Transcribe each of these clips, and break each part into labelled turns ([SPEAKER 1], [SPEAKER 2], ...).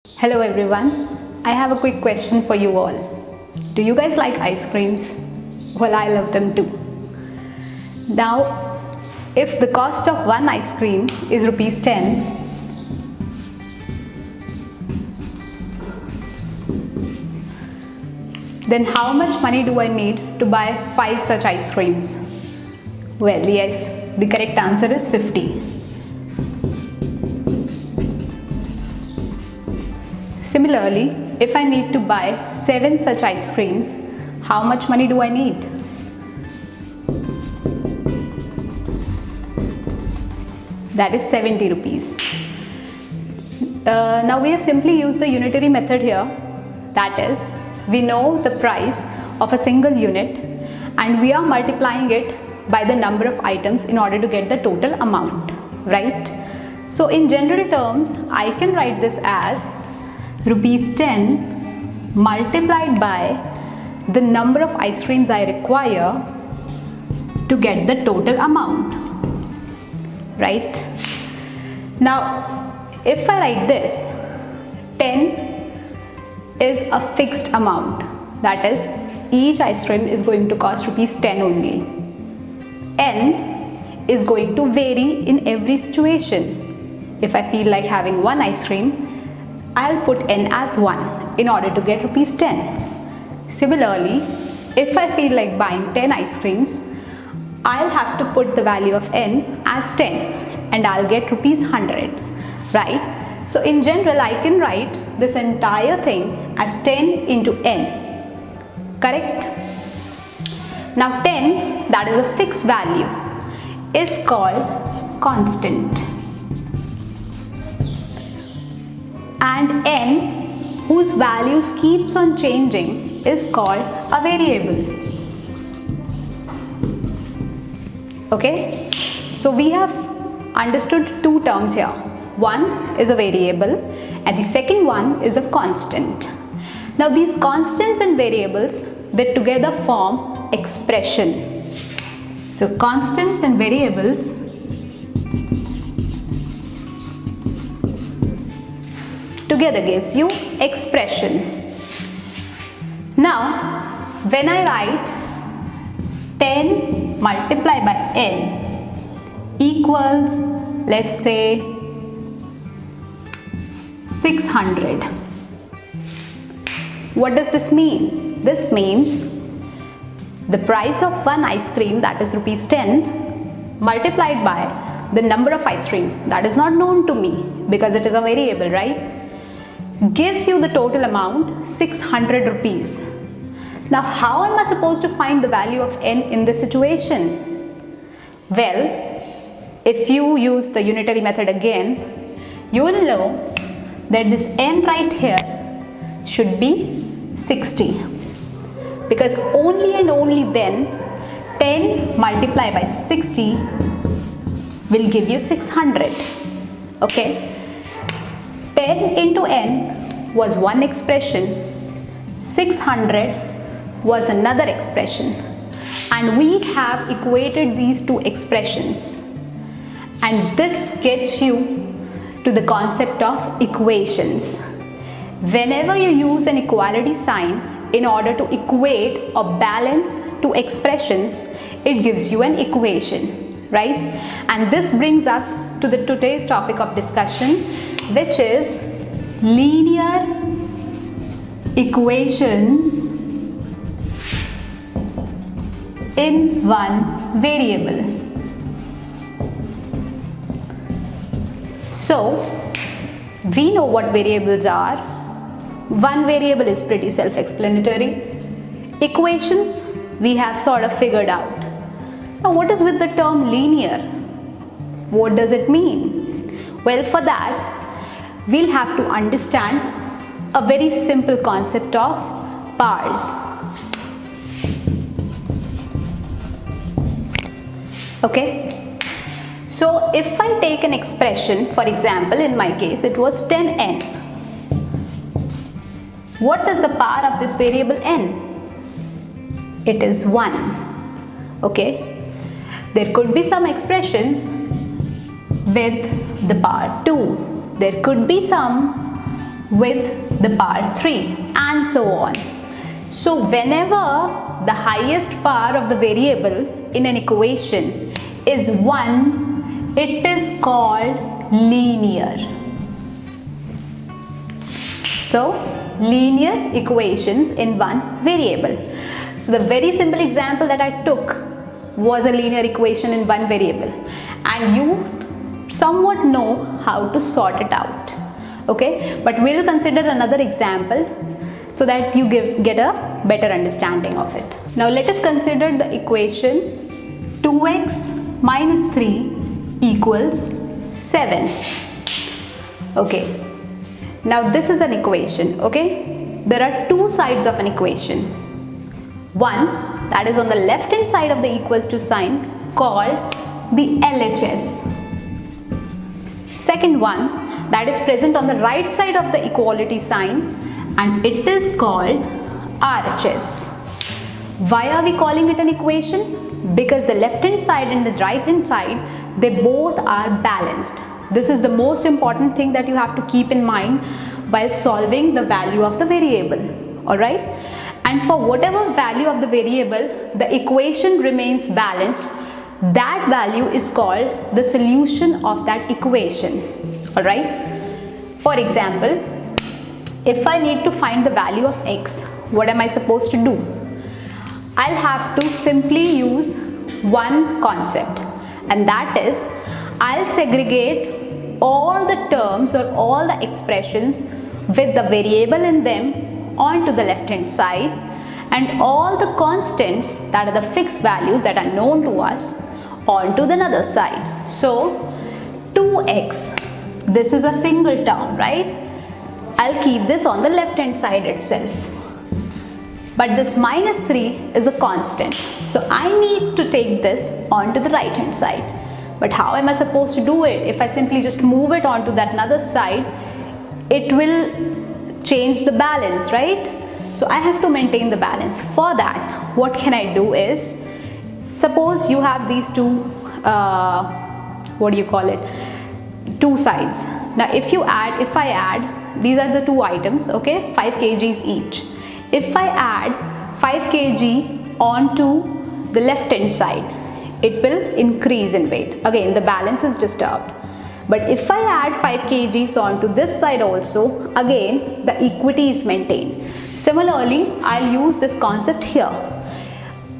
[SPEAKER 1] Hello everyone, I have a quick question for you all. Do you guys like ice creams? Well, I love them too. Now, if the cost of one ice cream is rupees 10, then how much money do I need to buy 5 such ice creams? Well, yes, the correct answer is 50. Similarly, if I need to buy 7 such ice creams, how much money do I need? That is 70 rupees. Now we have simply used the unitary method here. That is, we know the price of a single unit and we are multiplying it by the number of items in order to get the total amount, right? So in general terms, I can write this as rupees 10 multiplied by the number of ice creams I require to get the total amount, right? Now if I write this, 10 is a fixed amount, that is each ice cream is going to cost rupees 10 only. N is going to vary in every situation. If I feel like having one ice cream, I'll put n as 1 in order to get rupees 10. Similarly, if I feel like buying 10 ice creams, I'll have to put the value of n as 10 and I'll get rupees 100, right? So in general, I can write this entire thing as 10 into n, correct? Now 10, that is a fixed value, is called constant. And n, whose values keeps on changing, is called a variable. Okay, so we have understood two terms here. One is a variable and the second one is a constant. Now these constants and variables, they together form expression. So constants and variables together gives you expression. Now when I write 10 multiplied by n equals, let's say, 600. What does this mean? This means the price of one ice cream, that is rupees 10, multiplied by the number of ice creams that is not known to me because it is a variable, right, gives you the total amount 600 rupees. Now how am I supposed to find the value of n in this situation? Well, if you use the unitary method again, you will know that this n right here should be 60, because only and only then 10 multiplied by 60 will give you 600. Okay, 10 into n was one expression, 600 was another expression, and we have equated these two expressions, and this gets you to the concept of equations. Whenever you use an equality sign in order to equate or balance two expressions, it gives you an equation, right? And this brings us to the today's topic of discussion, which is linear equations in one variable. So we know what variables are. One variable is pretty self-explanatory. Equations we have sort of figured out. Now what is with the term linear? What does it mean? Well, for that we'll have to understand a very simple concept of powers. Okay, so if I take an expression, for example, in my case it was 10n. What is the power of this variable n? It is 1. Okay, there could be some expressions with the power 2. There could be some with the power 3 and so on. So whenever the highest power of the variable in an equation is 1, it is called linear. So linear equations in one variable. So the very simple example that I took was a linear equation in one variable, and you somewhat know how to sort it out. Okay, but we'll consider another example so that you get a better understanding of it. Now let us consider the equation 2x minus 3 equals 7. Okay, now this is an equation. Okay, there are two sides of an equation. One that is on the left hand side of the equals to sign called the LHS. Second one that is present on the right side of the equality sign, and it is called RHS. Why are we calling it an equation? Because the left hand side and the right hand side, they both are balanced. This is the most important thing that you have to keep in mind while solving the value of the variable. Alright? And for whatever value of the variable, the equation remains balanced. That value is called the solution of that equation. Alright? For example, if I need to find the value of x, what am I supposed to do? I'll have to simply use one concept, and that is I'll segregate all the terms or all the expressions with the variable in them onto the left hand side, and all the constants, that are the fixed values that are known to us, onto the other side. So 2x, this is a single term, right? I'll keep this on the left hand side itself. But this minus 3 is a constant. So I need to take this onto the right hand side. But how am I supposed to do it? If I simply just move it onto that another side, it will change the balance, right? So I have to maintain the balance. For that, what can I do is, suppose you have these two, two sides. Now if I add, these are the two items, okay, 5 kgs each. If I add 5 kg onto the left hand side, it will increase in weight. Again, the balance is disturbed. But if I add 5 kgs onto this side also, again the equity is maintained. Similarly, I'll use this concept here.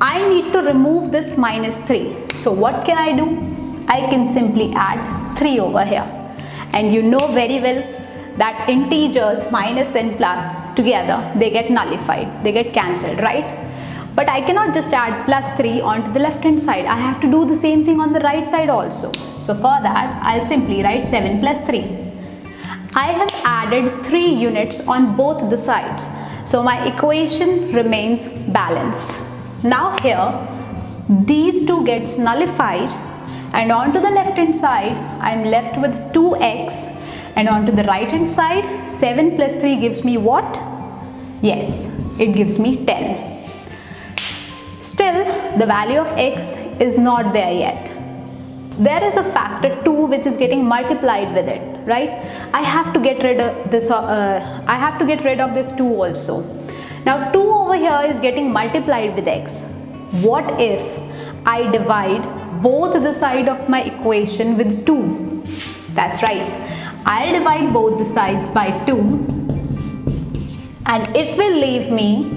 [SPEAKER 1] I need to remove this minus 3. So what can I do? I can simply add 3 over here. And you know very well that integers minus and plus together, they get nullified, they get cancelled, right? But I cannot just add plus 3 onto the left hand side. I have to do the same thing on the right side also. So for that, I'll simply write 7 plus 3. I have added 3 units on both the sides. So my equation remains balanced. Now here, these two gets nullified, and onto the left hand side, I'm left with 2x, and onto the right hand side, 7 plus 3 gives me what? Yes, it gives me 10. Still, the value of x is not there yet. There is a factor 2 which is getting multiplied with it, right? I have to get rid of this. I have to get rid of this 2 also. Now 2 over here is getting multiplied with x. What if I divide both the side of my equation with 2? That's right. I'll divide both the sides by 2, and it will leave me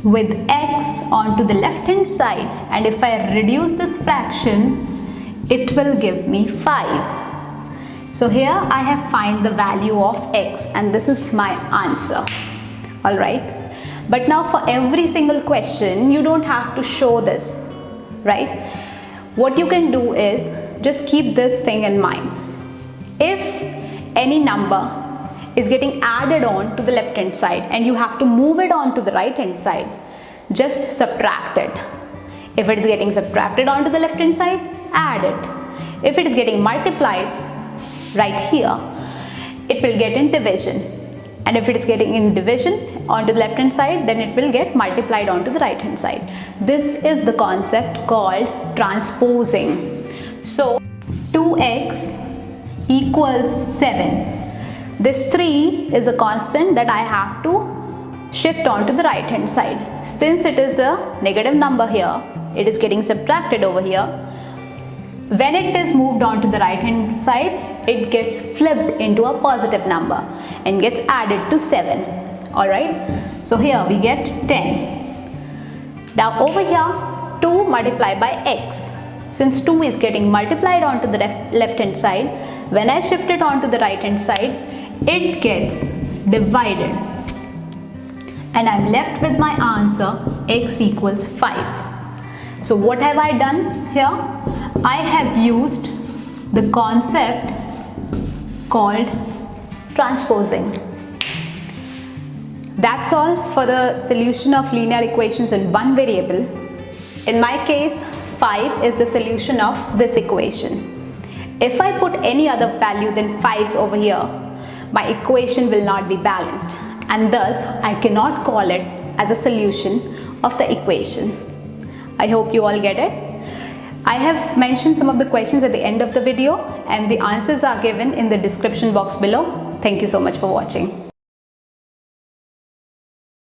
[SPEAKER 1] with x onto the left hand side, and if I reduce this fraction, it will give me 5. So here I have found the value of x, and this is my answer. Alright. But now for every single question, you don't have to show this, right? What you can do is just keep this thing in mind. If any number is getting added on to the left hand side and you have to move it on to the right hand side, just subtract it. If it is getting subtracted onto the left hand side, add it. If it is getting multiplied right here, it will get in division. And if it is getting in division onto the left hand side, then it will get multiplied onto the right hand side. This is the concept called transposing. So 2x equals 7. This 3 is a constant that I have to shift onto the right hand side. Since it is a negative number here, it is getting subtracted over here. When it is moved on to the right hand side, it gets flipped into a positive number and gets added to 7. Alright, so here we get 10. Now over here, 2 multiplied by x. Since 2 is getting multiplied onto the left hand side, when I shift it onto the right hand side, it gets divided. And I'm left with my answer, x equals 5. So what have I done here? I have used the concept called transposing. That's all for the solution of linear equations in one variable. In my case, 5 is the solution of this equation. If I put any other value than 5 over here, my equation will not be balanced, and thus I cannot call it as a solution of the equation. I hope you all get it. I have mentioned some of the questions at the end of the video, and the answers are given in the description box below. Thank you so much for watching.